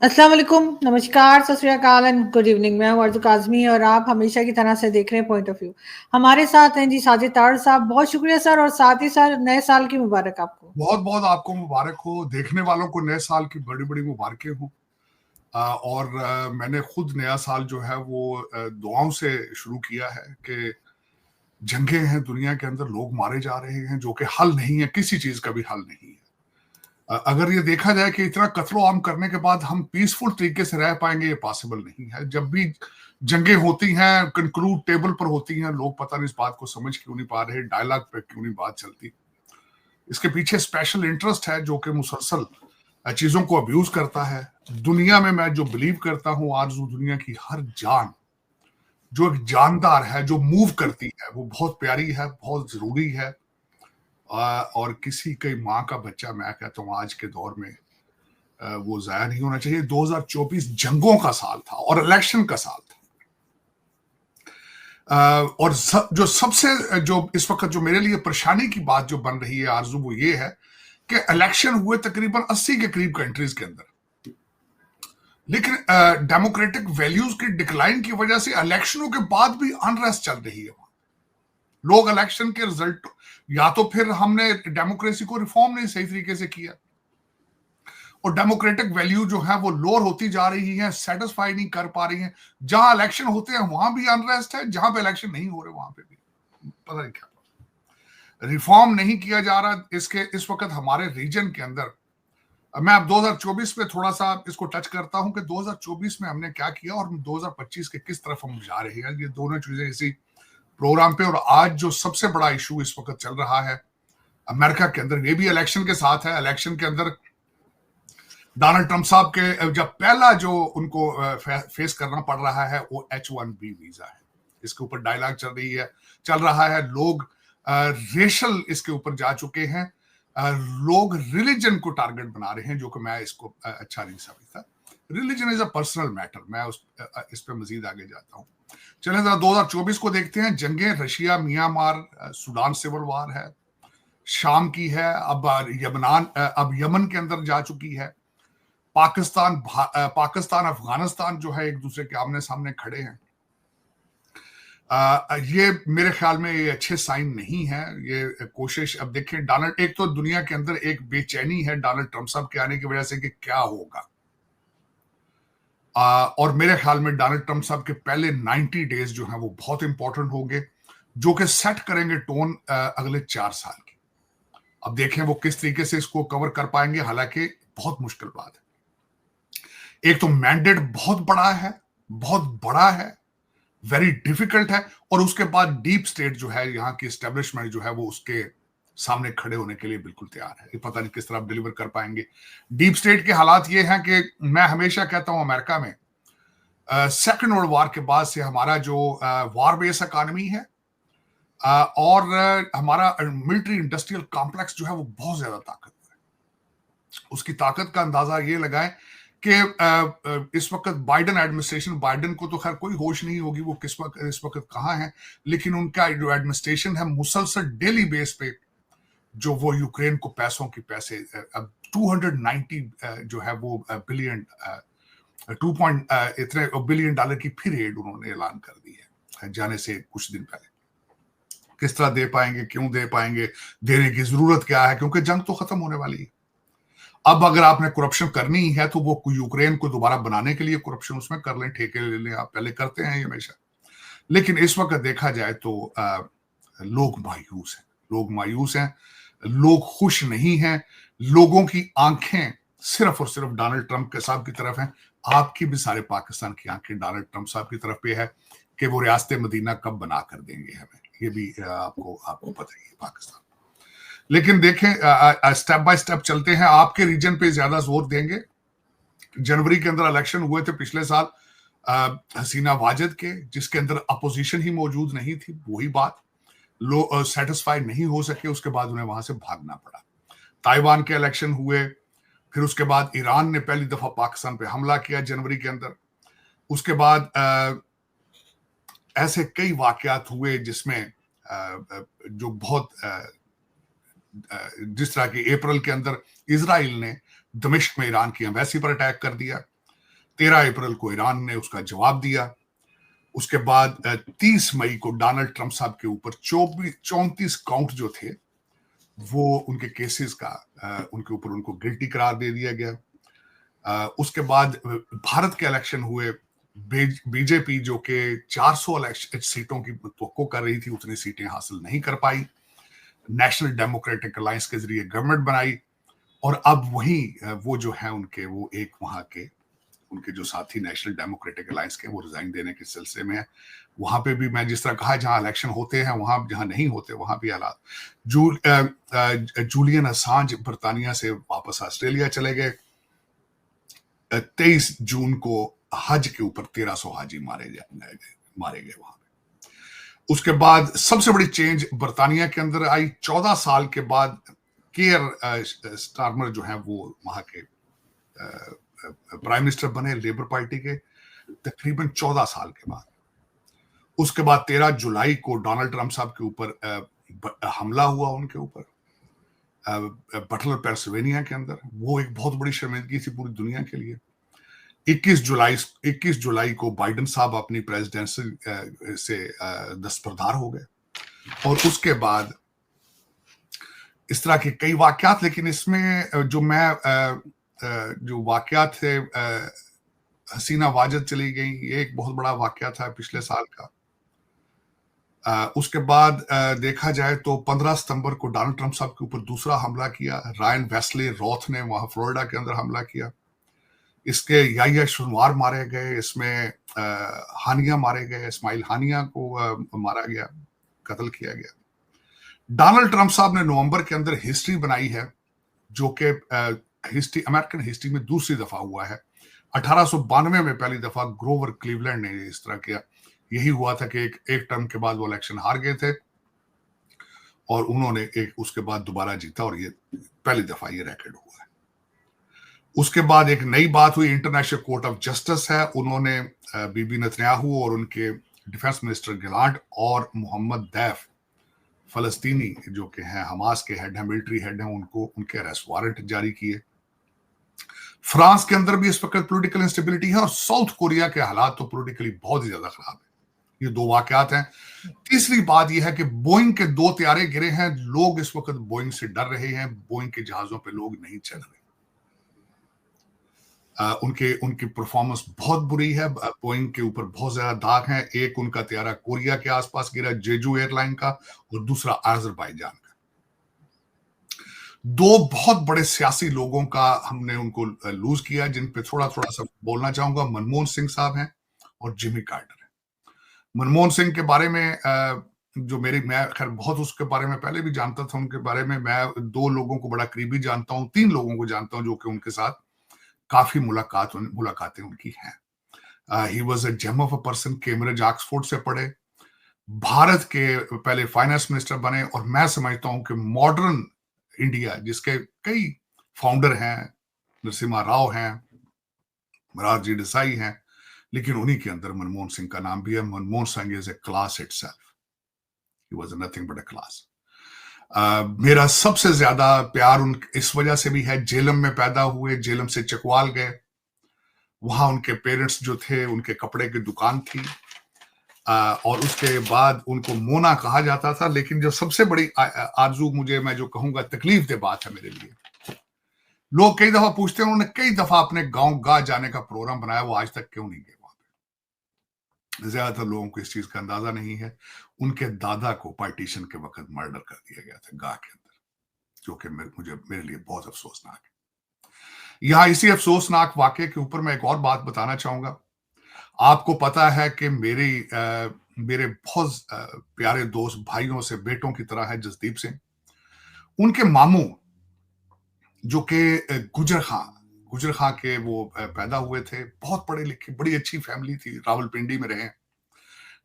अस्सलाम वालेकुम, नमस्कार, सत श्री अकाल एंड गुड इवनिंग। मैं हूँ अर्ज़ू काज़मी और आप हमेशा की तरह से देख रहे हैं पॉइंट ऑफ व्यू। हमारे साथ हैं जी साजिद तार साहब। बहुत शुक्रिया सर, और साथ ही सर नए साल की मुबारक आपको। बहुत बहुत आपको मुबारक हो। देखने वालों को नए साल की बड़ी बड़ी मुबारकें हो। और मैंने खुद नया साल जो है वो दुआओं से शुरू किया है कि जंगें हैं दुनिया के अंदर, लोग मारे जा रहे हैं जो कि हल नहीं है, किसी चीज का भी हल नहीं है। अगर ये देखा जाए कि इतना कत्लो आम करने के बाद हम पीसफुल तरीके से रह पाएंगे, ये पॉसिबल नहीं है। जब भी जंगें होती हैं, कंक्लूड टेबल पर होती हैं, लोग पता नहीं इस बात को समझ क्यों नहीं पा रहे, डायलॉग पे क्यों नहीं बात चलती। इसके पीछे स्पेशल इंटरेस्ट है जो कि मुसलसल चीजों को अब्यूज करता है। दुनिया में मैं जो बिलीव करता हूँ, आरजू, दुनिया की हर जान जो एक जानदार है, जो मूव करती है, वो बहुत प्यारी है, बहुत जरूरी है। और किसी कई माँ का बच्चा, मैं कहता हूँ आज के दौर में वो जाया नहीं होना चाहिए। 2024 जंगों का साल था और इलेक्शन का साल था। और जो सबसे जो इस वक्त जो मेरे लिए परेशानी की बात जो बन रही है आरजू, वो ये है कि इलेक्शन हुए तकरीबन 80 के करीब कंट्रीज के अंदर, लेकिन डेमोक्रेटिक वैल्यूज की डिक्लाइन की वजह से इलेक्शनों के बाद भी अनरेस्ट चल रही है। लोग इलेक्शन के रिजल्ट, या तो फिर हमने डेमोक्रेसी को रिफॉर्म नहीं सही तरीके से किया और डेमोक्रेटिक वैल्यू जो है वो लोअर होती जा रही है, सेटिस्फाई नहीं कर पा रही है। जहां इलेक्शन होते हैं वहां भी अनरेस्ट है, जहां पे इलेक्शन नहीं हो रहे वहां पे भी पता नहीं क्या रिफॉर्म नहीं किया जा रहा। इसके इस वक्त हमारे रीजन के अंदर, मैं अब 2024 पे थोड़ा सा इसको टच करता हूं कि 2024 में हमने क्या किया और 2025 के किस तरफ हम जा रहे हैं, ये दोनों चीजें इसी प्रोग्राम पे। और आज जो सबसे बड़ा इशू इस वक्त चल रहा है अमेरिका के अंदर, ये भी इलेक्शन के साथ है। इलेक्शन के अंदर डोनाल्ड ट्रंप साहब के जब पहला जो उनको फेस करना पड़ रहा है वो H1B वीजा है। इसके ऊपर डायलॉग चल रहा है। लोग रेशल इसके ऊपर जा चुके हैं। लोग रिलीजन को टारगेट बना रहे हैं, जो कि मैं इसको अच्छा नहीं समझता। Religion is a personal matter. मैं इस पे मजीद आगे जाता हूँ। चलें जरा 2024 को देखते हैं। जंगें Russia, Myanmar, Sudan civil war है, शाम की है, अब यमन के अंदर जा चुकी है। पाकिस्तान अफगानिस्तान जो है एक दूसरे के आमने सामने खड़े हैं। ये मेरे ख्याल में ये अच्छे साइन नहीं है। ये कोशिश, अब देखिए डोनाल्ड, एक तो दुनिया के अंदर एक बेचैनी है डोनाल्ड ट्रंप साहब के आने की वजह से कि क्या होगा। और मेरे ख्याल में डोनाल्ड ट्रंप साहब के पहले 90 डेज जो है वो बहुत इंपॉर्टेंट होंगे, जो कि सेट करेंगे टोन अगले 4 साल की। अब देखें वो किस तरीके से इसको कवर कर पाएंगे, हालांकि बहुत मुश्किल बात है। एक तो मैंडेट बहुत बड़ा है, वेरी डिफिकल्ट है, और उसके बाद डीप स्टेट जो है, यहाँ की एस्टेब्लिशमेंट जो है वो उसके सामने खड़े होने के लिए बिल्कुल तैयार है। ये पता नहीं किस तरह डिलीवर कर पाएंगे। डीप स्टेट के हालात ये हैं कि मैं हमेशा कहता हूं अमेरिका में सेकेंड वर्ल्ड वॉर के बाद से हमारा जो वॉर बेस इकोनॉमी है और हमारा मिलिट्री इंडस्ट्रियल कॉम्प्लेक्स जो है वो बहुत ज्यादा ताकतवर है। उसकी ताकत का अंदाजा ये लगाएं कि इस वक्त बाइडन एडमिनिस्ट्रेशन, बाइडन को तो खैर कोई होश नहीं होगी वो इस वक्त कहाँ है, लेकिन उनका जो एडमिनिस्ट्रेशन है मुसलसल डेली बेस पे जो वो यूक्रेन को पैसे अब 290 जो है वो बिलियन 2 इतने बिलियन डॉलर की फिर एड उन्होंने ऐलान कर दी है जाने से कुछ दिन पहले। किस तरह दे पाएंगे, क्यों दे पाएंगे, देने की जरूरत क्या है, क्योंकि जंग तो खत्म होने वाली है। अब अगर आपने करप्शन करनी है तो वो यूक्रेन को दोबारा बनाने के लिए करप्शन उसमें कर लें, ठेके ले लें, आप पहले करते हैं हमेशा। लेकिन इस वक्त देखा जाए तो लोग मायूस हैं, लोग खुश नहीं हैं। लोगों की आंखें सिर्फ और सिर्फ डोनाल्ड ट्रंप के साहब की तरफ हैं। आपकी भी सारे पाकिस्तान की आंखें डोनाल्ड ट्रंप साहब की तरफ पे है कि वो रियासत मदीना कब बना कर देंगे हमें। ये भी आपको पता ही है पाकिस्तान। लेकिन देखें स्टेप बाय स्टेप चलते हैं। आपके रीजन पे ज्यादा जोर देंगे। जनवरी के अंदर इलेक्शन हुए थे पिछले साल हसीना वाजिद के, जिसके अंदर अपोजिशन ही मौजूद नहीं थी। वही बात, लोग सेटिस्फाई नहीं हो सके, उसके बाद उन्हें वहां से भागना पड़ा। ताइवान के इलेक्शन हुए, फिर उसके बाद ईरान ने पहली दफा पाकिस्तान पे हमला किया जनवरी के अंदर। उसके बाद ऐसे कई वाकयात हुए जिसमें जो बहुत जिस तरह की अप्रैल के अंदर इजराइल ने दमिश्क में ईरान की एम्बेसी पर अटैक कर दिया। 13 अप्रैल को ईरान ने उसका जवाब दिया। उसके बाद 30 मई को डोनाल्ड ट्रंप साहब के ऊपर 34 काउंट जो थे वो उनके केसेस का उनके ऊपर उनको गिल्टी करार दे दिया गया। उसके बाद भारत के इलेक्शन हुए। बीजेपी जो कि 400 सीटों की तवक्को कर रही थी, उतनी सीटें हासिल नहीं कर पाई। नेशनल डेमोक्रेटिक अलायंस के जरिए गवर्नमेंट बनाई और अब वही वो जो है उनके वो एक वहां के उनके जो साथी नेशनल डेमोक्रेटिक अलायंस के वो रिजाइन देने के सिलसिले में है। वहां पे भी मैं जिस तरह कहा जहां इलेक्शन होते हैं वहां जहां नहीं होते वहां भी हालात। जूलियन असांज बर्तानिया से वापस ऑस्ट्रेलिया चले गए। 23 जून को हज के ऊपर 1300 हाजी मारे गए वहां पे। उसके बाद सबसे बड़ी चेंज बर्तानिया के अंदर आई। 14 साल के बाद केयर स्टारमर जो है वो वहां के प्राइम मिनिस्टर बने लेबर पार्टी के, तकरीबन 14 साल के बाद। उसके बाद 13 जुलाई को डोनाल्ड ट्रंप साहब के ऊपर हमला हुआ उनके ऊपर बटलर पेंसिल्वेनिया के अंदर। वो एक बहुत बड़ी शर्मिंदगी थी पूरी दुनिया के लिए। 21 जुलाई को बाइडेन साहब अपनी प्रेसिडेंसी से दस्तबरदार हो गए। और उसके बाद इस तरह के कई वाकयात, लेकिन इसमें जो मैं जो वाकयात थे, हसीना वाजद चली गई, ये एक बहुत बड़ा वाकया था पिछले साल का। उसके बाद देखा जाए तो 15 सितंबर को डोनाल्ड ट्रंप साहब के ऊपर दूसरा हमला किया। रायन वेस्ले रॉथ ने वहां फ्लोरिडा के अंदर हमला किया। इसके याहिया सिनवार मारे गए, इसमें हानिया मारे गए, इस्माइल हानिया को मारा गया, कत्ल किया गया। डोनाल्ड ट्रंप साहब ने नवंबर के अंदर हिस्ट्री बनाई है जो कि हिस्ट्री अमेरिकन हिस्ट्री में दूसरी दफा हुआ है। 1892 में पहली दफा ग्रोवर क्लीवलैंड ने इस तरह किया। यही हुआ था कि एक टर्म के बाद वो इलेक्शन हार गए थे और उन्होंने उसके बाद दोबारा जीता और ये पहली दफा ये रिकॉर्ड हुआ है। उसके बाद एक नई बात हुई, इंटरनेशनल कोर्ट ऑफ जस्टिस है, उन्होंने बीबी नेतन्याहू और उनके डिफेंस मिनिस्टर गिलांट और मोहम्मद दैफ फलस्तीनी जो कि हैं हमास के हेड हैं, मिलिट्री हेड हैं, उनको उनके अरेस्ट वारंट जारी किए। फ्रांस के अंदर भी इस वक्त पॉलिटिकल इंस्टेबिलिटी है और साउथ कोरिया के हालात तो पॉलिटिकली बहुत ही ज्यादा खराब है। ये दो वाकयात हैं। तीसरी बात यह है कि बोइंग के 2 त्यारे गिरे हैं। लोग इस वक्त बोइंग से डर रहे हैं। बोइंग के जहाजों पे लोग नहीं चल रहे। उनकी परफॉर्मेंस बहुत बुरी है। बोइंग के ऊपर बहुत ज्यादा दाग हैं। एक उनका त्यारा कोरिया के आसपास गिरा, जेजू एयरलाइन का, और दूसरा अजरबैजान का। 2 बहुत बड़े सियासी लोगों का हमने उनको लूज किया, जिन पे थोड़ा सा बोलना चाहूंगा। मनमोहन सिंह साहब हैं और जिमी कार्टर है। मनमोहन सिंह के बारे में मैं खैर बहुत उसके बारे में पहले भी जानता था। उनके बारे में मैं 2 लोगों को बड़ा करीबी जानता हूं, 3 लोगों को जानता हूं जो कि उनके साथ काफी मुलाकातें उनकी हैं। He was a gem of a person. Cambridge Oxford से पढ़े, भारत के पहले फाइनेंस मिनिस्टर बने, और मैं समझता हूं कि मॉडर्न इंडिया जिसके कई फाउंडर हैं, नरसिम्हा राव हैं, मोरारजी देसाई हैं, लेकिन उन्हीं के अंदर मनमोहन सिंह का नाम भी है। Manmohan Singh is a class itself. He was nothing but a class. मेरा सबसे ज्यादा प्यार इस वजह से भी है, जेलम में पैदा हुए, जेलम से चकवाल गए, वहां उनके पेरेंट्स जो थे उनके कपड़े की दुकान थी, और उसके बाद उनको मोना कहा जाता था। लेकिन जो सबसे बड़ी आरजू मैं जो कहूंगा तकलीफ दे बात है मेरे लिए, लोग कई दफा पूछते हैं, उन्होंने कई दफा अपने गांव जाने का प्रोग्राम बनाया, वो आज तक क्यों नहीं गए वहां पे। ज्यादातर लोगों को इस चीज का अंदाजा नहीं है। उनके दादा को पार्टीशन के वक्त मर्डर कर दिया गया था गांव के अंदर, जो कि मेरे लिए बहुत अफसोसनाक है। यहां इसी अफसोसनाक वाकये के ऊपर मैं एक और बात बताना चाहूंगा। आपको पता है कि मेरे बहुत प्यारे दोस्त भाइयों से बेटों की तरह है जसदीप सिंह। उनके मामू जो कि गुजर खां के वो पैदा हुए थे, बहुत पढ़े लिखे, बड़ी अच्छी फैमिली थी, रावलपिंडी में रहे,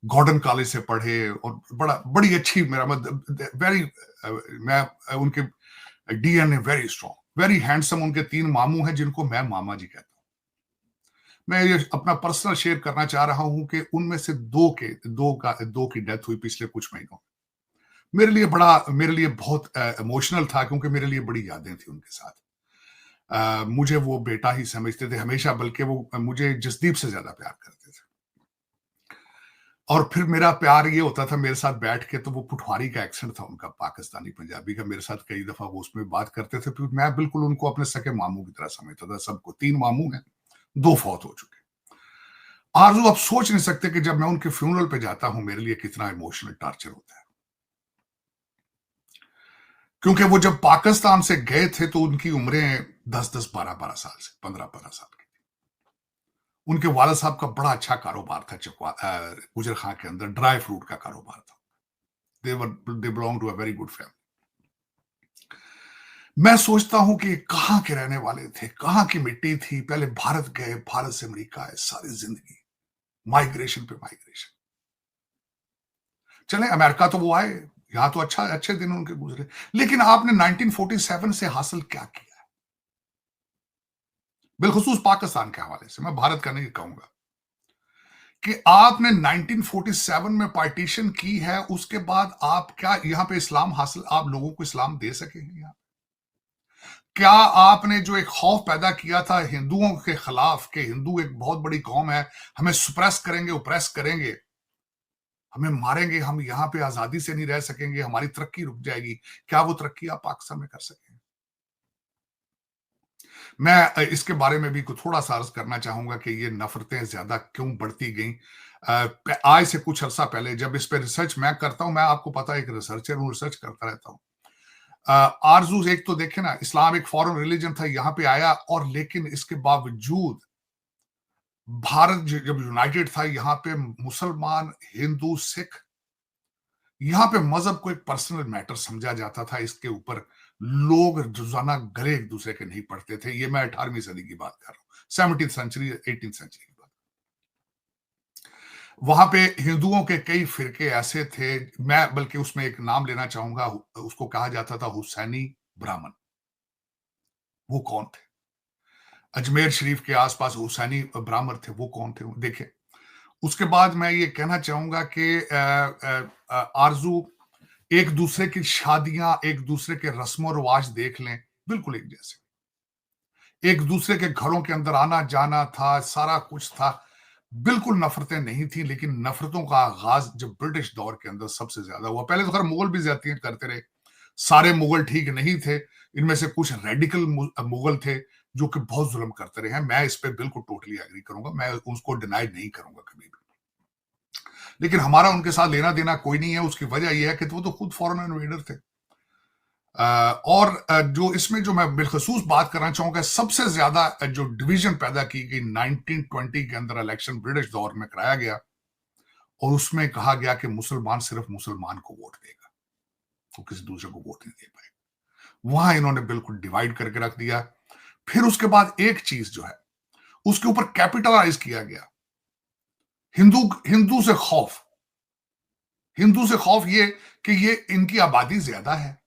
गॉर्डन कॉलेज से पढ़े और बड़ी अच्छी, मेरा मतलब वेरी, मैं उनके DNA very strong, very handsome. उनके 3 मामू हैं जिनको मैं मामा जी कहता हूं। मैं ये अपना पर्सनल शेयर करना चाह रहा हूं कि उनमें से 2 की डेथ हुई पिछले कुछ महीनों में। मेरे लिए बहुत इमोशनल था, क्योंकि मेरे लिए बड़ी यादें थी उनके साथ। मुझे वो बेटा ही समझते थे हमेशा, बल्कि वो मुझे जसदीप से ज्यादा प्यार करते थे। और फिर मेरा प्यार ये होता था, मेरे साथ बैठ के तो वो पुठवारी का एक्सेंट था उनका, पाकिस्तानी पंजाबी का, मेरे साथ कई दफा वो उसमें बात करते थे, फिर मैं बिल्कुल उनको अपने सके मामू की तरह समझता था सबको। 3 मामू हैं, 2 फौत हो चुके। आरजू आप सोच नहीं सकते कि जब मैं उनके फ्यूनरल पे जाता हूं मेरे लिए कितना इमोशनल टॉर्चर होता है, क्योंकि वो जब पाकिस्तान से गए थे तो उनकी उम्रें 10-10, 12-12 साल से 15-15 साल की। उनके वालिद साहब का बड़ा अच्छा कारोबार था गुजर खां के अंदर, ड्राई फ्रूट का कारोबार था। They belong to a very good family. मैं सोचता हूं कि कहां के रहने वाले थे, कहां की मिट्टी थी, पहले भारत गए, भारत से अमेरिका आए, सारी जिंदगी माइग्रेशन पे माइग्रेशन। चले अमेरिका तो वो आए, यहां तो अच्छे दिन उनके गुजरे, लेकिन आपने 1947 से हासिल क्या किया है? बिलखुसूस पाकिस्तान के हवाले से, मैं भारत का नहीं कहूंगा, कि आपने 1947 में पार्टीशन की है, उसके बाद आप क्या यहां पे इस्लाम हासिल, आप लोगों को इस्लाम दे सकेंगे? यहां क्या आपने जो एक खौफ पैदा किया था हिंदुओं के खिलाफ, कि हिंदू एक बहुत बड़ी कौम है, हमें सुप्रेस करेंगे, ओप्रेस करेंगे, हमें मारेंगे, हम यहां पे आजादी से नहीं रह सकेंगे, हमारी तरक्की रुक जाएगी, क्या वो तरक्की आप पाकिस्तान में कर सकेंगे? मैं इसके बारे में भी कुछ थोड़ा सा अर्ज करना चाहूंगा कि ये नफरतें ज्यादा क्यों बढ़ती गई। आज से कुछ अरसा पहले जब इस पे रिसर्च मैं करता हूं, मैं आपको पता है एक रिसर्चर हूं, रिसर्च करता रहता हूं। आरजूज एक तो देखे ना, इस्लाम एक फॉरेन रिलीजन था, यहां पे आया, और लेकिन इसके बावजूद भारत जब यूनाइटेड था, यहां पे मुसलमान, हिंदू, सिख, यहां पे मजहब को एक पर्सनल मैटर समझा जाता था, इसके ऊपर लोग रोजाना गले एक दूसरे के नहीं पढ़ते थे। ये मैं 18वीं सदी की बात कर रहा हूं, 17th सेंचुरी, 18th सेंचुरी की बात। वहां पे हिंदुओं के कई फिरके ऐसे थे, मैं बल्कि उसमें एक नाम लेना चाहूंगा, उसको कहा जाता था हुसैनी ब्राह्मण। वो कौन थे? अजमेर शरीफ के आसपास हुसैनी ब्राह्मण थे, वो कौन थे? देखे। उसके बाद मैं ये कहना चाहूंगा कि आरजू, एक दूसरे की शादियां, एक दूसरे के रस्मों रिवाज देख लें, बिल्कुल एक जैसे, एक दूसरे के घरों के अंदर आना जाना था, सारा कुछ था, बिल्कुल नफरतें नहीं थी। लेकिन नफरतों का आगाज जब ब्रिटिश दौर के अंदर सबसे ज्यादा हुआ, पहले तो खैर मुगल भी ज्यादतियां करते रहे, सारे मुगल ठीक नहीं थे, इनमें से कुछ रेडिकल मुगल थे जो कि बहुत जुल्म करते रहे हैं, मैं इस पे बिल्कुल टोटली एग्री करूंगा, मैं उसको डिनाई नहीं करूंगा कभी भी। लेकिन हमारा उनके साथ लेना देना कोई नहीं है, उसकी वजह यह है कि वो तो खुद फॉरेन इन्वेडर थे। और जो इसमें जो मैं बिलखसूस बात करना चाहूंगा, सबसे ज्यादा जो डिवीजन पैदा की गई 1920 के अंदर इलेक्शन ब्रिटिश दौर में कराया गया, और उसमें कहा गया कि मुसलमान सिर्फ मुसलमान को वोट देगा, वो किसी दूसरे को वोट नहीं दे पाएगा। वहां इन्होंने बिल्कुल डिवाइड करके रख दिया। फिर उसके बाद एक चीज जो है, उसके ऊपर कैपिटलाइज किया गया, हिंदू हिंदू से खौफ, हिंदू से खौफ ये कि ये इनकी आबादी ज्यादा है,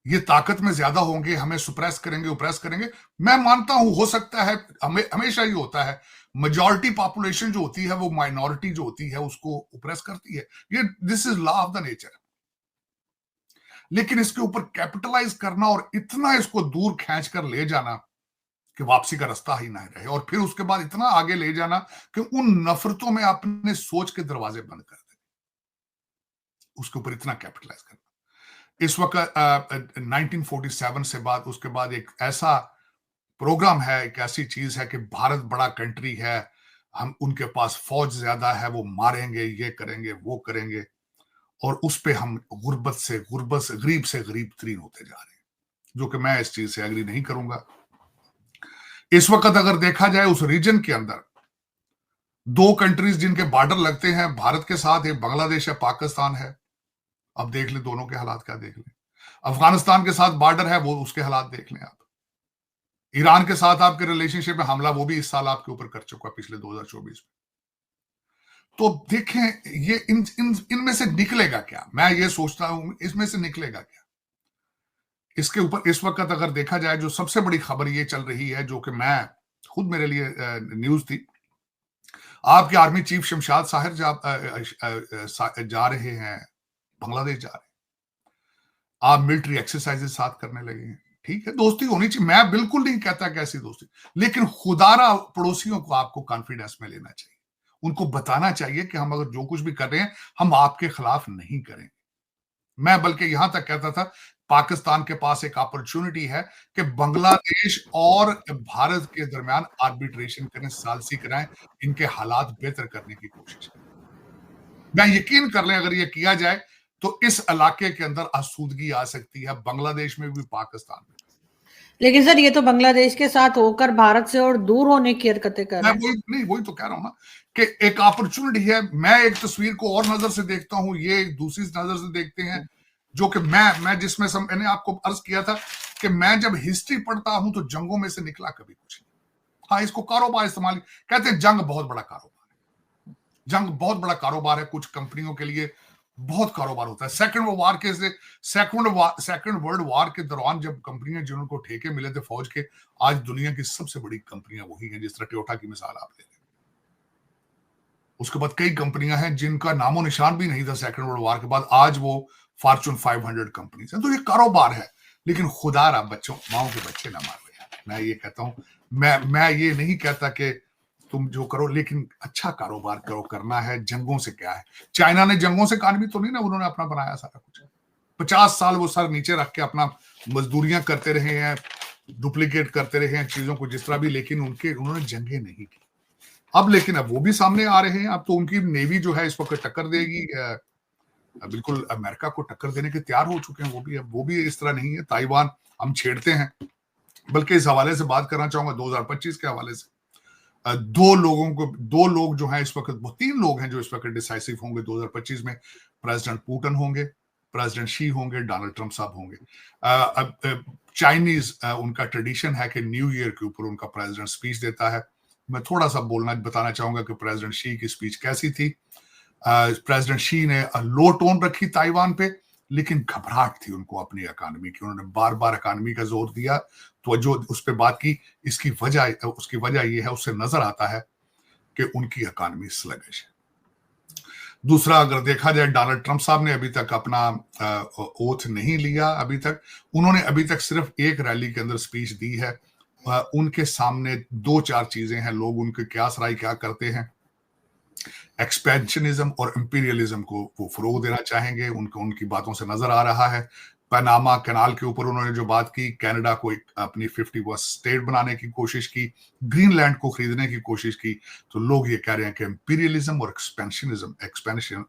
ये ताकत में ज्यादा होंगे, हमें सुप्रेस करेंगे, ओप्रेस करेंगे। मैं मानता हूं, हो सकता है, हमेशा ही होता है, मेजॉरिटी पॉपुलेशन जो होती है वो माइनॉरिटी जो होती है उसको ओप्रेस करती है, ये this is law of the nature. लेकिन इसके ऊपर कैपिटलाइज करना और इतना इसको दूर खींच कर ले जाना कि वापसी का रास्ता ही ना रहे, और फिर उसके बाद इतना आगे ले जाना कि उन नफरतों में अपने सोच के दरवाजे बंद कर दे, उसके ऊपर इतना कैपिटलाइज करना। इस वक्त 1947 से बाद, उसके बाद एक ऐसा प्रोग्राम है, एक ऐसी चीज है कि भारत बड़ा कंट्री है, हम उनके पास फौज ज्यादा है, वो मारेंगे, ये करेंगे, वो करेंगे, और उस पे हम गुर्बत से गरीब से गरीब तरीन होते जा रहे हैं, जो कि मैं इस चीज से एग्री नहीं करूंगा। इस वक्त अगर देखा जाए उस रीजन के अंदर 2 कंट्रीज जिनके बॉर्डर लगते हैं भारत के साथ, एक बांग्लादेश है, पाकिस्तान है। अब देख ले दोनों के हालात क्या, देख ले। अफगानिस्तान के साथ बॉर्डर है, वो उसके हालात देख लें आप। ईरान के साथ आपके रिलेशनशिप में हमला वो भी इस साल आपके ऊपर कर चुका, पिछले 2024 में। तो देखें, ये इनमें से निकलेगा क्या? मैं ये सोचता हूं इसमें से निकलेगा क्या। इसके ऊपर इस वक्त अगर देखा जाए, जो सबसे बड़ी खबर ये चल रही है, जो कि मैं खुद, मेरे लिए न्यूज थी, आपके आर्मी चीफ शमशाद साहिर जा रहे हैं, बांग्लादेश जा रहे हैं, आप मिलिट्री एक्सरसाइजेस साथ करने लगे हैं, ठीक है, दोस्ती होनी चाहिए, मैं बिल्कुल नहीं कहता कि ऐसी दोस्ती, लेकिन खुदारा पड़ोसियों को आपको कॉन्फिडेंस में लेना चाहिए, उनको बताना चाहिए कि हम अगर जो कुछ भी कर रहे हैं हम आपके खिलाफ नहीं करेंगे। मैं बल्कि यहां तक कहता था पाकिस्तान के पास एक अपॉर्चुनिटी है कि बांग्लादेश और भारत के दरमियान आर्बिट्रेशन करें, सालसी कराएं, इनके हालात बेहतर करने की कोशिश करें। मैं यकीन कर लें अगर ये किया जाए तो इस इलाके के अंदर आसूदगी आ सकती है, बांग्लादेश में भी, पाकिस्तान में। लेकिन सर ये तो बांग्लादेश के साथ होकर भारत से और दूर होने की हरकतें कर मैं रहे हैं। वही तो कह रहा हूं ना कि एक अपॉर्चुनिटी है। मैं एक तस्वीर को और नजर से देखता हूं, ये एक दूसरी नजर से देखते हैं, जो कि मैं जिसमें मैंने आपको अर्ज किया था कि मैं जब हिस्ट्री पढ़ता हूं तो जंगों में से निकला कभी कुछ नहीं। हाँ, इसको कारोबार इस्तेमाल कहते हैं, जंग बहुत बड़ा कारोबार है, जंग बहुत बड़ा कारोबार है, कुछ कंपनियों के लिए बहुत कारोबार होता है। सेकंड वर्ल्ड वार के दौरान जब कंपनियां जिनको ठेके मिले थे फौज के, आज दुनिया की सबसे बड़ी कंपनियां वही हैं, जिस तरह टोयोटा की मिसाल आप ले लें। उसके बाद कई कंपनियां हैं जिनका नामो निशान भी नहीं था सेकंड वर्ल्ड वार के बाद, आज वो फॉर्चून 500 कंपनीज हैं। तो ये कारोबार है, लेकिन खुदारा बच्चों, माओ के बच्चे ना मारो यार। मैं ये कहता हूं, मैं ये नहीं कहता कि तुम जो करो, लेकिन अच्छा कारोबार करो। करना है, जंगों से क्या है? चाइना ने जंगों से इकॉनमी तो नहीं ना उन्होंने अपना बनाया सारा कुछ। 50 साल वो सर नीचे रख के अपना मजदूरियां करते रहे हैं, डुप्लीकेट करते रहे हैं चीजों को जिस तरह भी, लेकिन उन्होंने जंगें नहीं की। लेकिन अब वो भी सामने आ रहे हैं। अब तो उनकी नेवी जो है इस वक्त टक्कर देगी, बिल्कुल अमेरिका को टक्कर देने के तैयार हो चुके हैं वो भी। अब वो भी इस तरह नहीं है ताइवान हम छेड़ते हैं। बल्कि इस हवाले से बात करना चाहूंगा 2025 के हवाले से। दो लोग जो हैं इस वक्त, वो 3 लोग हैं जो इस वक्त डिसाइसिव होंगे 2025 में। प्रेसिडेंट पुतिन होंगे, प्रेसिडेंट शी होंगे, डोनाल्ड ट्रंप साहब होंगे। अब चाइनीज उनका ट्रेडिशन है कि न्यू ईयर के ऊपर उनका प्रेसिडेंट स्पीच देता है। मैं थोड़ा सा बताना चाहूंगा कि प्रेसिडेंट शी की स्पीच कैसी थी। प्रेसिडेंट शी ने लो टोन रखी ताइवान पे, लेकिन घबराहट थी उनको अपनी इकानमी की। उन्होंने बार बार इकानमी का जोर दिया, तो जो उस पर बात की। उसकी वजह यह है, उससे नजर आता है कि उनकी इकानमी स्लगिश है। दूसरा, अगर देखा जाए, डोनाल्ड ट्रंप साहब ने अभी तक अपना ओथ नहीं लिया। उन्होंने अभी तक सिर्फ एक रैली के अंदर स्पीच दी है। उनके सामने 2-4 चीजें हैं, लोग उनके क्या करते हैं। एक्सपेंशनिज्म और इंपीरियलिज्म को वो फरोग देना चाहेंगे, उनकी बातों से नजर आ रहा है। पनामा कैनाल के ऊपर उन्होंने जो बात की, कनाडा को अपनी 51st स्टेट बनाने की कोशिश की, ग्रीनलैंड को खरीदने की कोशिश की। तो लोग ये कह रहे हैं कि इंपीरियलिज्म और एक्सपेंशन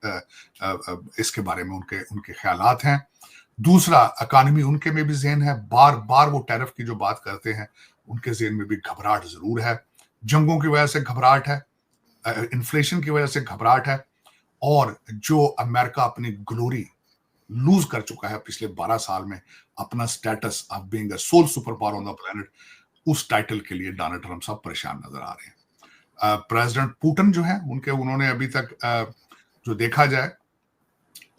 इसके बारे में उनके ख्यालात हैं। दूसरा, इकानमी उनके में भी ज़हन है, बार बार वो टैरिफ की जो बात करते हैं, उनके ज़हन में भी घबराहट जरूर है। जंगों की वजह से घबराहट है, इन्फ्लेशन की वजह से घबराहट है, और जो अमेरिका अपनी ग्लोरी लूज कर चुका है पिछले 12 साल में, अपना status of being a sole super power on the planet, उस टाइटल के लिए डोनाल्ड ट्रंप साहब परेशान नजर आ रहे हैं। प्रेसिडेंट पुतिन जो है उन्होंने अभी तक जो देखा जाए,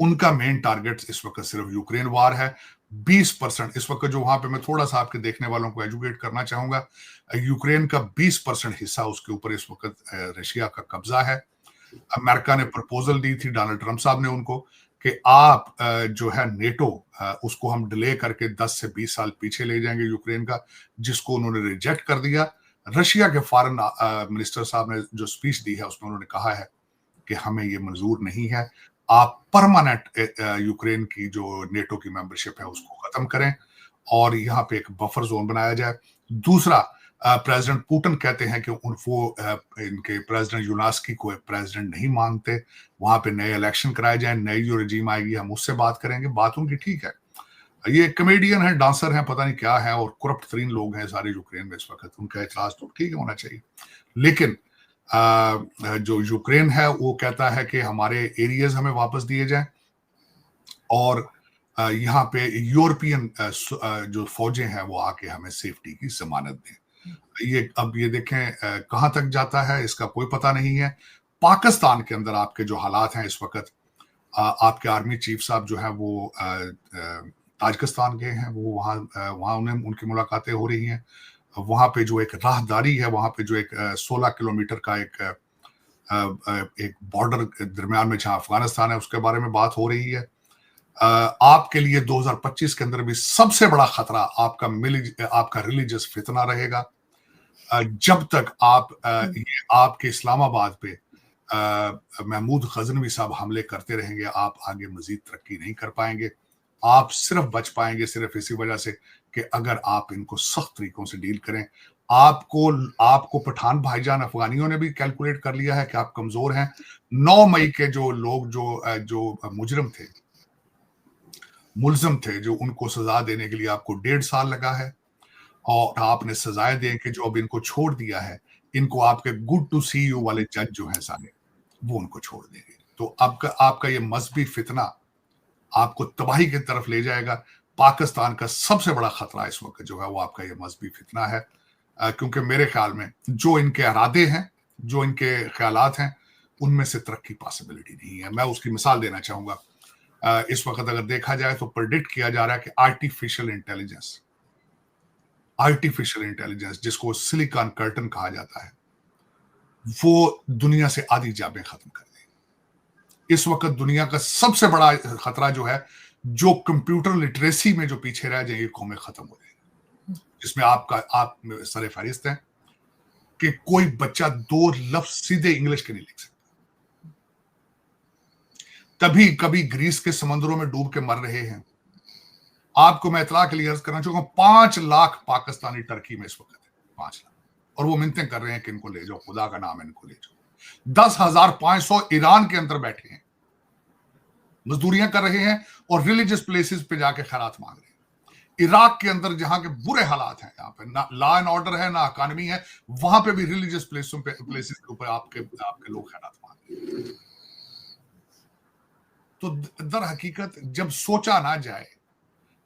उनका मेन टारगेट इस वक्त सिर्फ यूक्रेन वार है। 20% इस वक्त जो वहां पे, मैं थोड़ा सा आपके देखने वालों को एजुकेट करना चाहूंगा, यूक्रेन का 20% हिस्सा उसके ऊपर इस वक्त रशिया का कब्जा है। अमेरिका ने प्रपोजल दी थी डोनाल्ड ट्रंप साहब ने उनको कि आप जो है नेटो, उसको हम डिले करके 10 से 20 साल पीछे ले जाएंगे यूक्रेन का, जिसको उन्होंने रिजेक्ट कर दिया। रशिया के फॉरेन मिनिस्टर साहब ने जो स्पीच दी है उसमें उन्होंने कहा है कि हमें ये मंजूर नहीं है, आप परमानेंट यूक्रेन की जो नेटो की मेंबरशिप है उसको खत्म करें और यहाँ पे एक बफर जोन बनाया जाए। दूसरा, प्रेसिडेंट पुतिन कहते हैं कि वो इनके प्रेसिडेंट यूनास्की को प्रेसिडेंट नहीं मानते, वहां पे नए इलेक्शन कराए जाए, नई जो रजीम आएगी हम उससे बात करेंगे। बात उनकी ठीक है, ये कमेडियन है, डांसर हैं, पता नहीं क्या है, और करप्ट तरीन लोग हैं सारे यूक्रेन में इस वक्त, उनका इजलास तो ठीक होना चाहिए। लेकिन जो यूक्रेन है वो कहता है कि हमारे एरियाज हमें वापस दिए जाएं और यहाँ पे यूरोपियन जो फौजें हैं वो आके हमें सेफ्टी की जमानत दें। ये देखें कहां तक जाता है, इसका कोई पता नहीं है। पाकिस्तान के अंदर आपके जो हालात हैं इस वक्त, आपके आर्मी चीफ साहब जो है वो ताजिकिस्तान गए हैं, वो वहाँ उनकी मुलाकातें हो रही हैं। वहां पे जो एक राहदारी है, वहां पे जो एक 16 किलोमीटर का एक बॉर्डर दरमियान में जहां अफगानिस्तान है, उसके बारे में बात हो रही है। आपके लिए 2025 के अंदर भी सबसे बड़ा खतरा आपका रिलीजियस फितना रहेगा। जब तक ये आपके इस्लामाबाद पे महमूद गजनवी साहब हमले करते रहेंगे, आप आगे मजीद तरक्की नहीं कर पाएंगे। आप सिर्फ बच पाएंगे सिर्फ इसी वजह से कि अगर आप इनको सख्त तरीकों से डील करें। आपको पठान भाईजान अफगानियों ने भी कैलकुलेट कर लिया है कि आप कमजोर हैं। 9 मई के जो लोग जो मुलजम थे, जो उनको सजा देने के लिए आपको 1.5 साल लगा है, और आपने सजाएं दें कि जो अब इनको छोड़ दिया है, इनको आपके गुड टू सी यू वाले जज जो है सारे, वो उनको छोड़ देंगे। तो आपका ये मजहबी फितना आपको तबाही की तरफ ले जाएगा। पाकिस्तान का सबसे बड़ा खतरा इस वक्त जो है वो आपका ये मजहबी फितना है, क्योंकि मेरे ख्याल में जो इनके इरादे हैं, जो इनके ख्यालात हैं, उनमें से तरक्की पॉसिबिलिटी नहीं है। मैं उसकी मिसाल देना चाहूंगा। इस वक्त अगर देखा जाए तो प्रेडिक्ट किया जा रहा है कि आर्टिफिशियल इंटेलिजेंस जिसको सिलिकॉन कर्टन कहा जाता है, वो दुनिया से आधी जाबें खत्म कर देगी। इस वक्त दुनिया का सबसे बड़ा खतरा जो है, जो कंप्यूटर लिटरेसी में जो पीछे रह जाएंगे कौमें खत्म हो जाएगी, जिसमें आप सरे फहरिस्त हैं कि कोई बच्चा 2 लफ्ज सीधे इंग्लिश के नहीं लिख सकता। तभी कभी ग्रीस के समंदरों में डूब के मर रहे हैं। आपको मैं इतला के लिए अर्ज करना चाहूंगा, 5 लाख पाकिस्तानी टर्की में इस वक्त है, 5 लाख, और वो मिन्नतें कर रहे हैं कि इनको ले जाओ, खुदा का नाम है इनको ले जाओ। 10,500 ईरान के अंदर बैठे हैं, मजदूरियां कर रहे हैं और रिलीजियस प्लेसेस पे जाके खैरात मांग रहे हैं। इराक के अंदर जहां के बुरे हालात हैं, यहाँ पे ना लॉ एंड ऑर्डर है ना इकॉनमी है, वहां पे भी रिलीजियस प्लेसेस के ऊपर आपके लोग खैरात मांग रहे हैं। तो दर हकीकत जब सोचा ना जाए,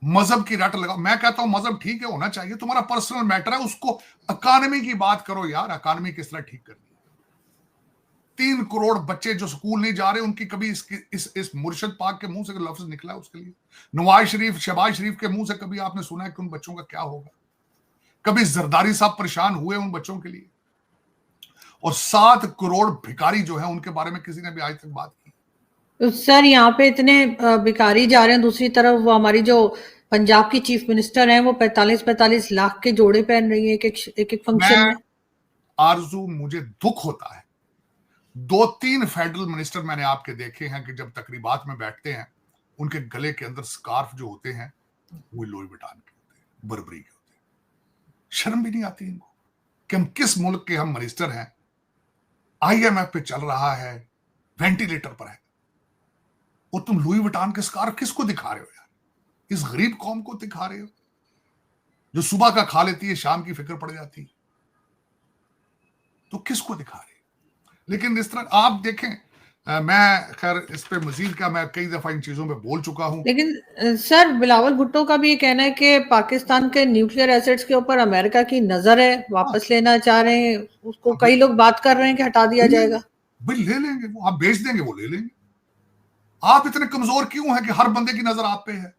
मजहब की रट लगाओ। मैं कहता हूं मजहब ठीक है, होना चाहिए, तुम्हारा पर्सनल मैटर है, उसको इकॉनमी की बात करो यार, इकॉनमी किस तरह ठीक करनी है। 3 करोड़ बच्चे जो स्कूल नहीं जा रहे, उनकी कभी इस मुर्शिद पाक के मुंह से लफ्ज निकला है उसके लिए? शहबाज शरीफ के मुंह से कभी आपने सुना है कि उन बच्चों का क्या होगा? कभी जरदारी साहब परेशान हुए उन बच्चों के लिए? और 7 करोड़ भिखारी जो है, उनके बारे में किसी ने भी आज तक बात की? तो सर यहाँ पे इतने भिखारी जा रहे हैं, दूसरी तरफ वो हमारी जो पंजाब की चीफ मिनिस्टर हैं, वो 45 लाख के जोड़े पहन रही है एक फंक्शन में। आरजू, मुझे दुख होता है, 2-3 फेडरल मिनिस्टर मैंने आपके देखे हैं कि जब तकरीबात में बैठते हैं, उनके गले के अंदर स्कार्फ जो होते हैं वो लुई विटान के होते हैं, बर्बरी के होते हैं। शर्म भी नहीं आती इनको कि हम किस मुल्क के हम मिनिस्टर हैं, IMF पे चल रहा है, वेंटिलेटर पर है, और तुम लुई विटान के स्कार्फ किसको दिखा रहे हो यार? इस गरीब कौम को दिखा रहे हो जो सुबह का खा लेती है, शाम की फिक्र पड़ जाती है, तो किसको दिखा रहे हो? लेकिन इस तरह आप देखें, मैं खैर इस पे मजीद का मैं कई दफा इन चीजों पे बोल चुका हूं। लेकिन सर बिलावल भुट्टो का भी ये कहना है कि पाकिस्तान के न्यूक्लियर एसेट्स के ऊपर अमेरिका की नजर है, वापस लेना चाह रहे हैं उसको। कई लोग बात कर रहे हैं कि हटा दिया जाएगा। भाई ले लेंगे वो, आप बेच देंगे, वो ले लेंगे। आप इतने कमजोर क्यों हैं कि हर बंदे की नजर आप पे है?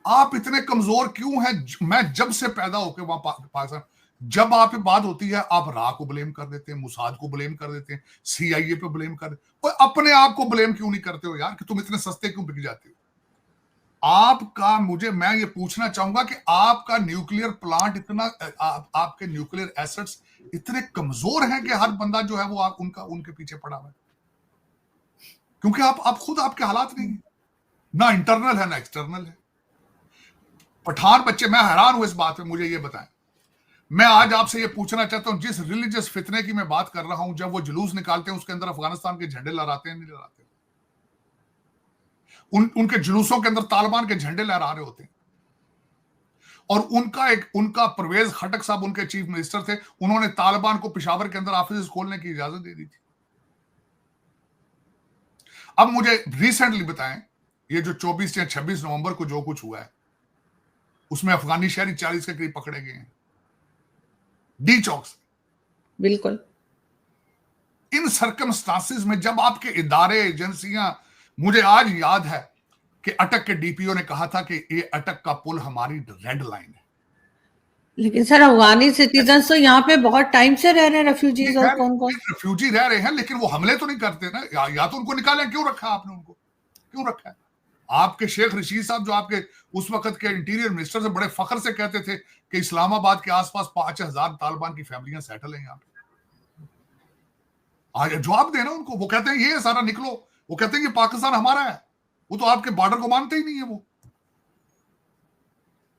आप इतने कमजोर क्यों हैं? मैं जब से पैदा होकर वहां पाकिस्तान, जब आप पे बात होती है, आप रा को ब्लेम कर देते हैं, मुसाद को ब्लेम कर देते हैं, CIA पे ब्लेम कर देते हैं। अपने आप को ब्लेम क्यों नहीं करते हो यार कि तुम इतने सस्ते क्यों बिक जाते हो? मैं ये पूछना चाहूंगा कि आपका न्यूक्लियर प्लांट इतना, आपके न्यूक्लियर एसेट्स इतने कमजोर हैं कि हर बंदा जो है वो उनके पीछे पड़ा हुआ है, क्योंकि आप खुद, आपके हालात नहीं है, ना इंटरनल है ना एक्सटर्नल है। पठान बच्चे, मैं हैरान हूं इस बात पे, मुझे ये बताएं। मैं आज आपसे ये पूछना चाहता हूं, जिस रिलीजियस फितने की मैं बात कर रहा हूं, जब वो जुलूस निकालते हैं उसके अंदर अफगानिस्तान के झंडे लहराते हैं नहीं लहराते? उनके जुलूसों के अंदर तालिबान के झंडे लहरा रहे होते हैं। और उनका परवेज खटक साहब उनके चीफ मिनिस्टर थे, उन्होंने तालिबान को पेशावर के अंदर ऑफिस खोलने की इजाजत दे दी थी। अब मुझे रिसेंटली बताएं, ये जो 24 या 26 नवंबर को जो कुछ हुआ है, उसमें अफगानी शहरी 40 के करीब पकड़े गए हैं डी चौक से। बिल्कुल। इन सर्कमस्टांसेस में जब आपके इदारे, एजेंसियां, मुझे आज याद है कि अटक के DPO ने कहा था कि ये अटक का पुल हमारी रेड लाइन है। लेकिन सर अफगानी सिटीजन तो यहाँ पे बहुत टाइम से रह रहे हैं, रेफ्यूजीज, और कौन रेफ्यूजी रह रहे हैं, लेकिन वो हमले तो नहीं करते ना। या तो उनको निकालें, क्यों रखा आपने, उनको क्यों रखा है? आपके शेख रशीद साहब जो आपके उस वक्त के इंटीरियर मिनिस्टर से बड़े फख्र से कहते थे कि इस्लामाबाद के आसपास 5,000 तालिबान की फैमिलियां सेटल हैं यहाँ पे। आज जवाब देना उनको। वो कहते हैं ये सारा निकलो, वो कहते हैं कि पाकिस्तान हमारा है। वो तो आपके बॉर्डर को मानते ही नहीं है। वो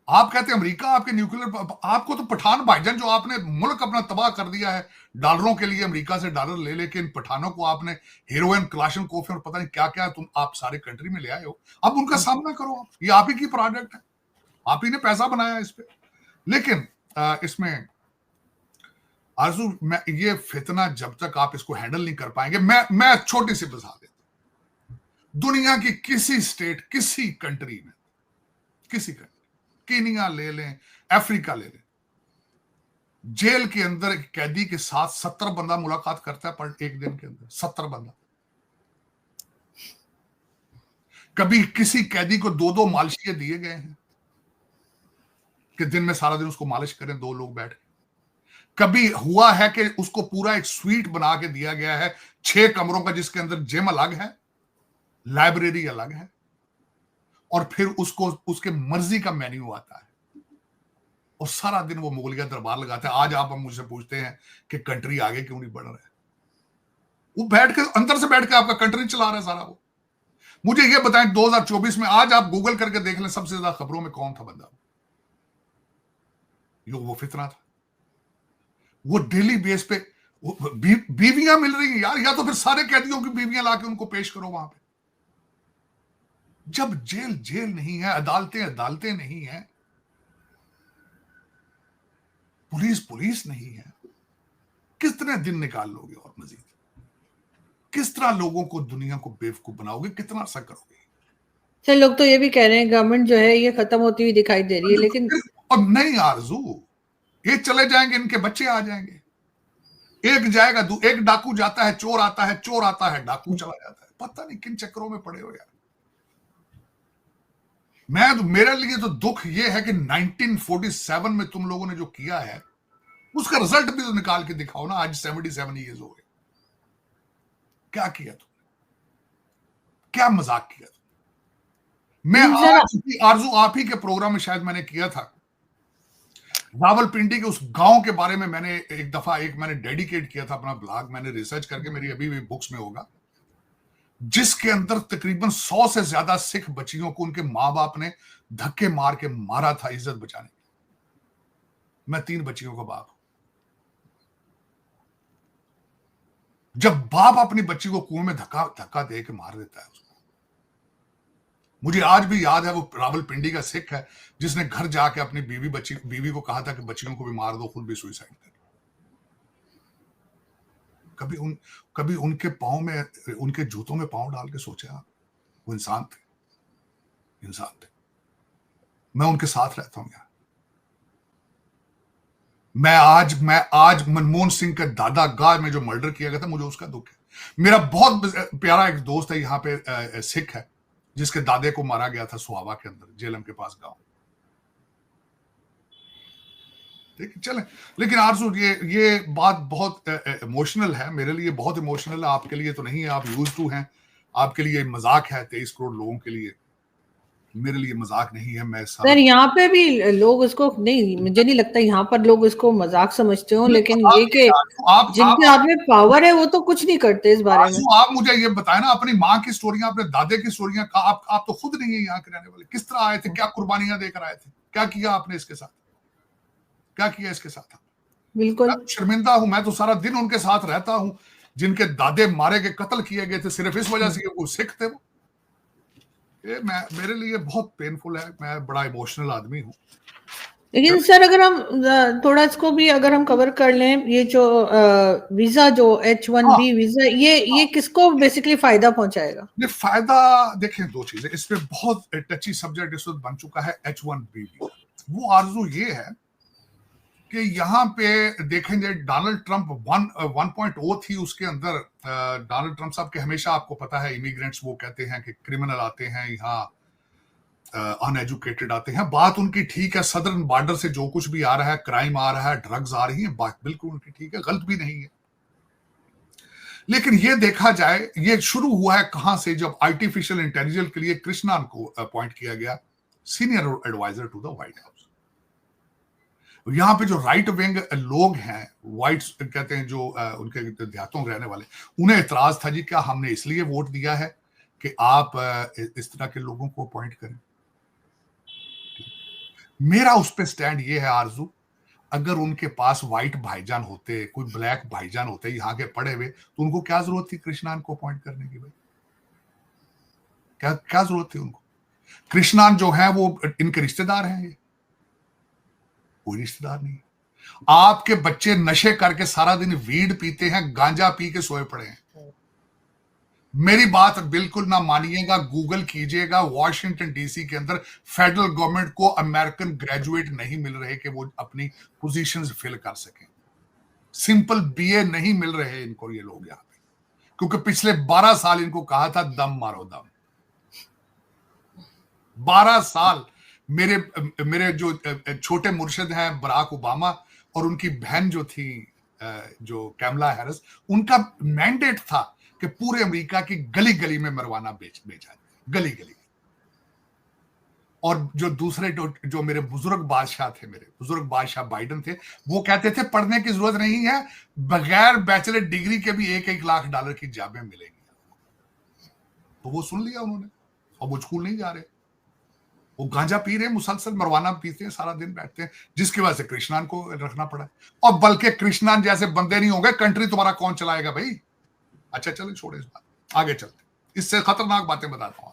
आप कहते हैं अमेरिका आपके न्यूक्लियर, आपको तो पठान भाईजान जो आपने मुल्क अपना तबाह कर दिया है डॉलरों के लिए, अमेरिका से डॉलर ले लेके इन पठानों को आपने हेरोइन, क्लाशनकोफ और पता नहीं क्या क्या तुम आप सारे कंट्री में ले आए हो। अब उनका सामना करो। आप, ये आप ही की प्रोडक्ट है, आप ही ने पैसा बनाया इस पे। लेकिन इसमें आरजू, मैं ये फितना जब तक आप इसको हैंडल नहीं कर पाएंगे, मैं छोटी सी मिसाल देता हूं। दुनिया की किसी स्टेट, किसी कंट्री में, किसी कंट्री, कीनिया ले लें, अफ्रीका ले लें, जेल के अंदर एक कैदी के साथ 70 बंदा मुलाकात करता है पर एक दिन के अंदर 70 बंदा। कभी किसी कैदी को 2-2 मालिशिये दिए गए हैं कि दिन में सारा दिन उसको मालिश करें 2 लोग बैठ के। कभी हुआ है कि उसको पूरा एक स्वीट बना के दिया गया है 6 कमरों का, जिसके अंदर जिम अलग है, लाइब्रेरी अलग है, और फिर उसको उसके मर्जी का मेन्यू आता है और सारा दिन वो मुगलिया दरबार लगाते हैं। आज आप मुझसे पूछते हैं कि कंट्री आगे क्यों नहीं बढ़ रहा है, वो बैठ के अंदर से बैठ के आपका कंट्री चला रहा है सारा। वो मुझे ये बताएं 2024 में आज आप गूगल करके देख लें सबसे ज्यादा खबरों में कौन था बंदा? वो फितना था। वो डेली बेस पे बीवियां मिल रही हैं यार, या तो फिर सारे कैदियों की बीवियां लाके उनको पेश करो वहां पे। जब जेल जेल नहीं है, अदालतें अदालतें नहीं है, पुलिस पुलिस नहीं है, कितने दिन निकाल लोगे और मजीद? किस तरह लोगों को, दुनिया को बेवकूफ बनाओगे? कितना सा करोगे? सर लोग तो ये भी कह रहे हैं गवर्नमेंट जो है ये खत्म होती हुई दिखाई दे रही है, लेकिन अब नहीं आरजू, ये चले जाएंगे, इनके बच्चे आ जाएंगे। एक जाएगा, एक डाकू जाता है, चोर आता है, चोर आता है, डाकू चला जाता है। पता नहीं किन चक्करों में पड़े हो यार। मेरे लिए तो दुख ये है कि 1947 में तुम लोगों ने जो किया है उसका रिजल्ट भी तो निकाल के दिखाओ ना। आज 77 ईयर्स हो गए, क्या किया तुमने? क्या मजाक किया तुमने? मैं आज आरजू आप ही के प्रोग्राम में शायद मैंने किया था, रावलपिंडी के उस गांव के बारे में मैंने एक दफा मैंने डेडिकेट किया था अपना ब्लॉग, मैंने रिसर्च करके, मेरी अभी भी बुक्स में होगा, जिसके अंदर तकरीबन 100 से ज्यादा सिख बच्चियों को उनके मां बाप ने धक्के मार के मारा था इज्जत बचाने। मैं 3 बच्चियों का बाप हूं। जब बाप अपनी बच्ची को कुएं में धक्का दे के मार देता है उसको, मुझे आज भी याद है वो रावलपिंडी का सिख है जिसने घर जाके अपनी बीवी को कहा था कि बच्चियों को भी मार दो, खुद भी सुसाइड कर। कभी उनके पांव में, उनके जूतों में पांव डाल के सोचा? वो इंसान थे। मैं उनके साथ रहता हूं यार। मैं आज मनमोहन सिंह के दादा गाह में जो मर्डर किया गया था, मुझे उसका दुख है। मेरा बहुत प्यारा एक दोस्त है यहाँ पे, सिख है, जिसके दादे को मारा गया था सुहावा के अंदर, जेलम के पास गांव। ठीक है, चले। लेकिन आरजू ये बात बहुत इमोशनल है, मेरे लिए बहुत इमोशनल है, आपके लिए तो नहीं है, आप यूज टू हैं, आपके लिए मजाक है। 23 करोड़ लोगों के लिए, मेरे लिए मजाक नहीं है। मैं सर यहाँ पे भी लोग उसको नहीं, मुझे नहीं लगता यहाँ पर लोग इसको मजाक समझते हो, लेकिन ये कि जिनके हाथ में पावर है वो तो कुछ नहीं करते इस बारे में। आप मुझे ये बताएं ना, अपनी माँ की स्टोरियां, अपने दादे की स्टोरियां, आप तो खुद नहीं है यहाँ के रहने वाले। किस तरह आए थे, क्या कुर्बानियां देकर आए थे, क्या किया आपने इसके साथ, क्या किया इसके साथ? बिल्कुल शर्मिंदा हूं, मैं तो सारा दिन उनके साथ रहता हूं जिनके दादे मारे गए, कत्ल किए गए थे सिर्फ इस वजह से वो सिख थे। वो मेरे लिए बहुत पेनफुल है, मैं बड़ा इमोशनल आदमी हूं। लेकिन सर अगर हम थोड़ा इसको भी अगर हम कवर कर लें, ये जो वीजा जो H1B वीजा, ये किसको बेसिकली फायदा पहुंचाएगा? ये फायदा देखें, 2 चीजें इस पे बहुत टची सब्जेक्ट इस वक्त बन चुका है। H1B वीजा, वो आरजू ये है कि यहाँ पे देखेंगे डोनाल्ड ट्रंप 1.0 थी, उसके अंदर डोनाल्ड ट्रंप साहब के हमेशा, आपको पता है, इमिग्रेंट्स वो कहते हैं कि क्रिमिनल आते हैं यहाँ, अनएजुकेटेड आते हैं। बात उनकी ठीक है, सदर्न बॉर्डर से जो कुछ भी आ रहा है, क्राइम आ रहा है, ड्रग्स आ रही है, बात बिल्कुल उनकी ठीक है, गलत भी नहीं है। लेकिन ये देखा जाए, ये शुरू हुआ है कहां से, जब आर्टिफिशियल इंटेलिजेंस के लिए कृष्णन को अपॉइंट किया गया senior adviser to the White House. यहां पे जो राइट विंग लोग हैं, व्हाइट कहते हैं, जो उनके देहातों में रहने वाले, उन्हें एतराज था जी क्या हमने इसलिए वोट दिया है कि आप इस तरह के लोगों को अपॉइंट करें। मेरा उस पर स्टैंड ये है आरजू, अगर उनके पास व्हाइट भाईजान होते, कोई ब्लैक भाईजान होते यहाँ के पड़े हुए, तो उनको क्या जरूरत थी कृष्णान को अपॉइंट करने की? भाई क्या क्या जरूरत थी उनको? कृष्णान जो है वो इनके रिश्तेदार हैं, ये कोई रिश्तेदार नहीं। आपके बच्चे नशे करके सारा दिन वीड पीते हैं, गांजा पी के सोए पड़े हैं। मेरी बात बिल्कुल ना मानिएगा, गूगल कीजिएगा, वॉशिंगटन डीसी के अंदर फेडरल गवर्नमेंट को अमेरिकन ग्रेजुएट नहीं मिल रहे कि वो अपनी पोजीशंस फिल कर सकें। सिंपल बीए नहीं मिल रहे इनको, ये लोग यहां पे, क्योंकि पिछले 12 साल इनको कहा था दम मारो दम। 12 साल मेरे मेरे जो छोटे मुर्शिद हैं बराक ओबामा और उनकी बहन जो थी जो कैमला हैरिस, उनका मैंडेट था कि पूरे अमेरिका की गली गली में मरवाना बेचा, गली गली। और जो दूसरे जो मेरे बुजुर्ग बादशाह थे, मेरे बुजुर्ग बादशाह बाइडन थे, वो कहते थे पढ़ने की जरूरत नहीं है, बगैर बैचलर डिग्री के भी $1-1 लाख की जॉबें मिलेंगी। तो वो सुन लिया उन्होंने, और वो स्कूल नहीं जा रहे, वो गांजा पी रहे हैं, मुसलसल मरवाना पीते हैं, सारा दिन बैठते हैं, जिसकी वजह से कृष्णान को रखना पड़ा। और बल्कि कृष्णान जैसे बंदे नहीं होंगे, कंट्री तुम्हारा कौन चलाएगा भाई? अच्छा चलो छोड़े इस बात, आगे चलते, इससे खतरनाक बातें बताता हूं।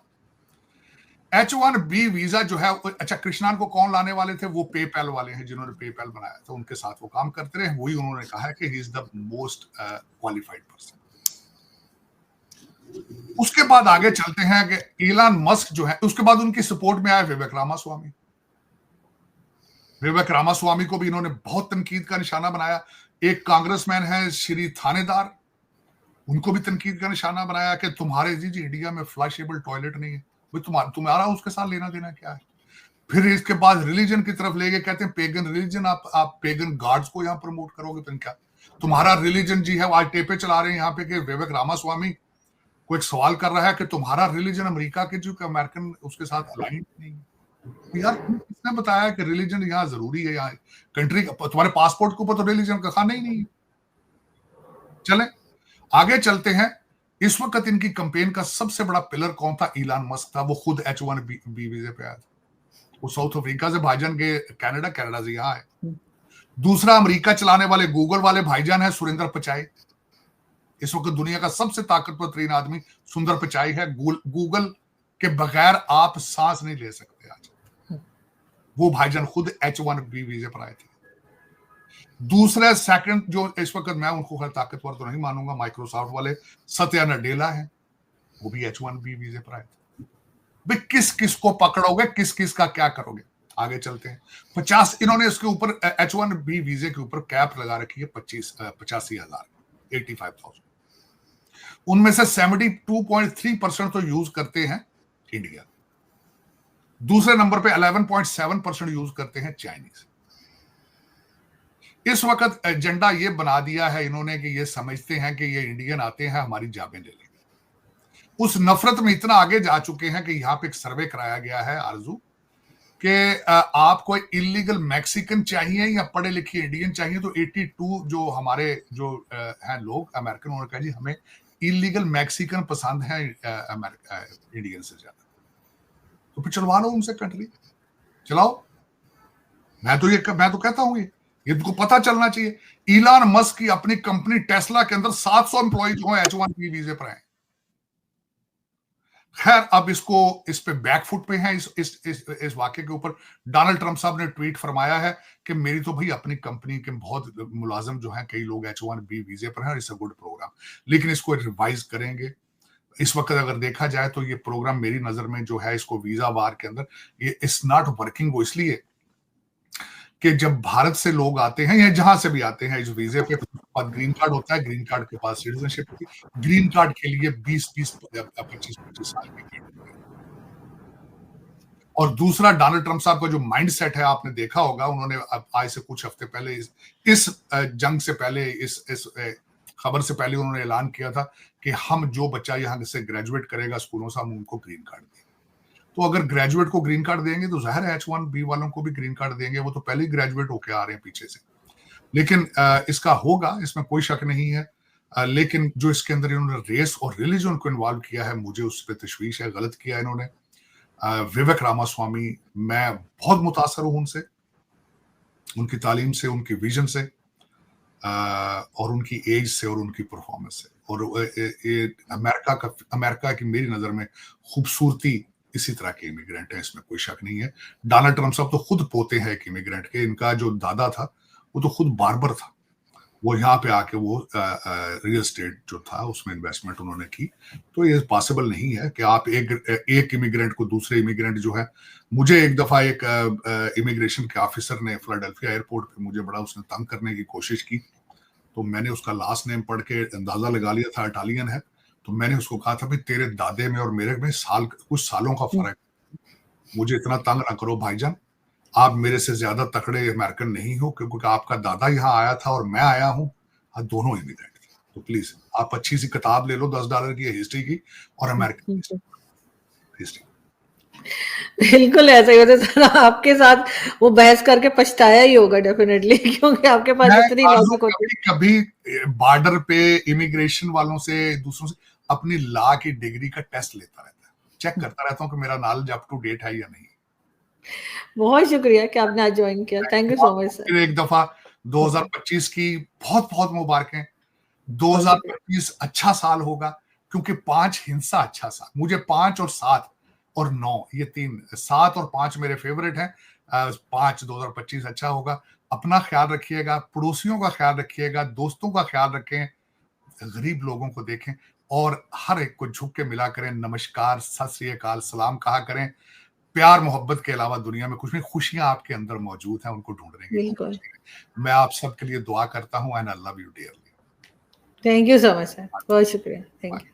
H1B वीजा जो है, अच्छा कृष्णान को कौन लाने वाले थे? वो पेपैल वाले हैं, जिन्होंने पेपैल बनाया था, उनके साथ वो काम करते रहे, वही उन्होंने कहा है कि he is the most qualified person. उसके बाद आगे चलते हैं कि इलान मस्क जो है, उसके बाद उनकी सपोर्ट में आया विवेक रामास्वामी। विवेक रामास्वामी को भी इन्होंने बहुत तनकीद का निशाना बनाया। एक कांग्रेसमैन है श्री थानेदार, उनको भी तनकीद का निशाना बनाया कि तुम्हारे जी इंडिया में फ्लशेबल टॉयलेट नहीं है, तुम्हारा उसके साथ लेना देना क्या है? फिर इसके बाद रिलीजन की तरफ ले गए, कहते हैं पेगन रिलीजन, आप पेगन गॉड्स को यहाँ प्रमोट करोगे, तो क्या तुम्हारा रिलीजन जी है? आज टेपे चला रहे हैं यहाँ पे कि विवेक रामास्वामी को एक सवाल कर रहा है कि तुम्हारा रिलीजन अमेरिका के जो अमेरिकन उसके साथ अलाइन नहीं है। यार किसने बताया कि रिलीजन यहाँ जरूरी है? यहाँ कंट्री तुम्हारे पासपोर्ट के ऊपर तो रिलीजन का खाना ही नहीं है। चले आगे चलते हैं। इस वक्त इनकी कैंपेन का सबसे बड़ा पिलर कौन था? इलान मस्क था। वो खुद H1B वीजे पे आया था, वो साउथ अफ्रीका से भाईजान गए कनाडा, कनाडा से यहाँ है। दूसरा अमेरिका चलाने वाले गूगल वाले भाईजान है सुरेंद्र पिचाई। इस वक्त दुनिया का सबसे ताकतवर तरीन आदमी सुंदर पिचाई है। गूगल के बगैर आप सांस नहीं ले सकते आज। वो भाईजान खुद H1B वीजे पर आए थे। दूसरा सेकंड जो इस वक्त मैं उनको ताकतवर तो नहीं मानूंगा, माइक्रोसॉफ्ट वाले सत्या नडेला है, वो भी H1B वीजे पर आए थे। भाई किस किस को पकड़ोगे, किस किस का क्या करोगे? आगे चलते हैं। 50 इन्होंने इसके ऊपर H1B वीजे के ऊपर कैप लगा रखी है 85,000, 85,000। उनमें से 72.3% तो यूज करते हैं इंडिया, दूसरे नंबर पे 11.7% यूज करते हैं चाइनीज। इस वक्त एजेंडा ये बना दिया है इन्होंने कि ये समझते हैं कि ये इंडियन आते हैं हमारी जाबें ले लेंगे। उस नफरत में इतना आगे जा चुके हैं कि यहाँ पे एक सर्वे कराया गया है आरजू कि आपको इलीगल मैक्सिकन चाहिए या पढ़े लिखे इंडियन चाहिए, तो 82 जो हमारे जो हैं लोग अमेरिकन, उन्होंने कहा जी हमें इलीगल मैक्सिकन पसंद है इंडियन से ज्यादा। तो फिर चलवा लो उनसे, कंट्री चलाओ। मैं तो कहता हूं ये तुमको पता चलना चाहिए। इलान मस्क की अपनी कंपनी टेस्ला के अंदर 700 एम्प्लॉय जो है H1B वीजे पर हैं। खैर अब इस पे बैकफुट पे है। इस वाक्य के ऊपर डोनाल्ड ट्रंप साहब ने ट्वीट फरमाया है कि मेरी तो भाई अपनी कंपनी के बहुत मुलाजिम जो हैं, कई लोग H1B वीजे पर हैं, इट्स अ गुड प्रोग्राम, लेकिन इसको रिवाइज करेंगे। इस वक्त अगर देखा जाए तो ये प्रोग्राम मेरी नजर में जो है, इसको वीजा वार के अंदर ये इट्स नॉट वर्किंग। वो इसलिए कि जब भारत से लोग आते हैं या जहां से भी आते हैं इस वीजे पे, ग्रीन कार्ड होता है, ग्रीन कार्ड के पास सिटीजनशिप होती है, ग्रीन कार्ड के लिए 20-25 साल की। और दूसरा डोनाल्ड ट्रंप साहब का जो माइंड सेट है, आपने देखा होगा, उन्होंने आज से कुछ हफ्ते पहले इस जंग से पहले, इस खबर से पहले उन्होंने ऐलान किया था कि हम जो बच्चा यहाँ से ग्रेजुएट करेगा स्कूलों से, हम उनको ग्रीन कार्ड देंगे। तो अगर ग्रेजुएट को ग्रीन कार्ड देंगे तो जाहिर है H1B वालों को भी ग्रीन कार्ड देंगे, वो तो पहले ही ग्रेजुएट होके आ रहे हैं पीछे से। लेकिन इसका होगा, इसमें कोई शक नहीं है। लेकिन जो इसके अंदर इन्होंने रेस और रिलीजन को इन्वॉल्व किया है, मुझे उस पर तशवीश है, गलत किया है इन्होंने। विवेक रामास्वामी, मैं बहुत मुतासर हूं उनसे, उनकी तालीम से, उनकी विजन से, और उनकी एज से और उनकी परफॉर्मेंस से। और अमेरिका की मेरी नजर में खूबसूरती इसी तरह के इमिग्रेंट है, इसमें कोई शक नहीं है। डोनाल्ड ट्रंप साहब तो खुद पोते हैं एक इमिग्रेंट के। इनका जो दादा था वो तो खुद बार्बर था, वो यहाँ पे आके वो रियल एस्टेट जो था उसमें इन्वेस्टमेंट उन्होंने की। तो ये पॉसिबल नहीं है कि आप एक इमिग्रेंट को दूसरे इमिग्रेंट जो है। मुझे एक दफा एक इमिग्रेशन के ऑफिसर ने फिलाडेल्फिया एयरपोर्ट पे मुझे बड़ा उसने तंग करने की कोशिश की, तो मैंने उसका लास्ट नेम पढ़ के अंदाजा लगा लिया था इटालियन है। तो मैंने उसको कहा था भाई तेरे दादे में और मेरे में कुछ सालों का फर्क, मुझे इतना तंग ना करो भाईजान, आप मेरे से ज्यादा तकड़े अमेरिकन नहीं हो, क्योंकि आपका दादा यहाँ आया था और मैं आया हूँ, दोनों इमिग्रेंट थे। तो प्लीज आप अच्छी सी किताब ले लो $10 की हिस्ट्री की और अमेरिकन हिस्ट्री। बिल्कुल ऐसा ही होता है सर, आपके साथ वो बहस करके पछताया ही होगा डेफिनेटली, क्योंकि आपके पास इतनी लॉजिक होती है। कभी बॉर्डर पे इमिग्रेशन वालों से, दूसरों से अपनी लॉ की डिग्री का टेस्ट लेता रहता है, चेक करता रहता हूँ कि मेरा नॉलेज अप टू डेट है या नहीं। बहुत शुक्रिया कि आपने आज ज्वाइन किया, thank you so much sir. एक दफा 2025 की बहुत बहुत मुबारकें। 2025 अच्छा साल होगा, क्योंकि 5 हिंसा अच्छा साल, मुझे 5 और 7 और 9 ये 3, 7 और 5 मेरे फेवरेट हैं। 5 2025 अच्छा होगा। अपना ख्याल रखिएगा, पड़ोसियों का ख्याल रखिएगा, दोस्तों का ख्याल रखें, गरीब लोगों को देखें और हर एक को झुक के मिला करें, नमस्कार, सत श्री अकाल, सलाम कहा करें। प्यार मोहब्बत के अलावा दुनिया में कुछ नहीं, खुशियां आपके अंदर मौजूद हैं, उनको ढूंढने की कोशिश करें। मैं आप सबके लिए दुआ करता हूं, and I love you dearly. Thank you so much sir, बहुत शुक्रिया, थैंक यू।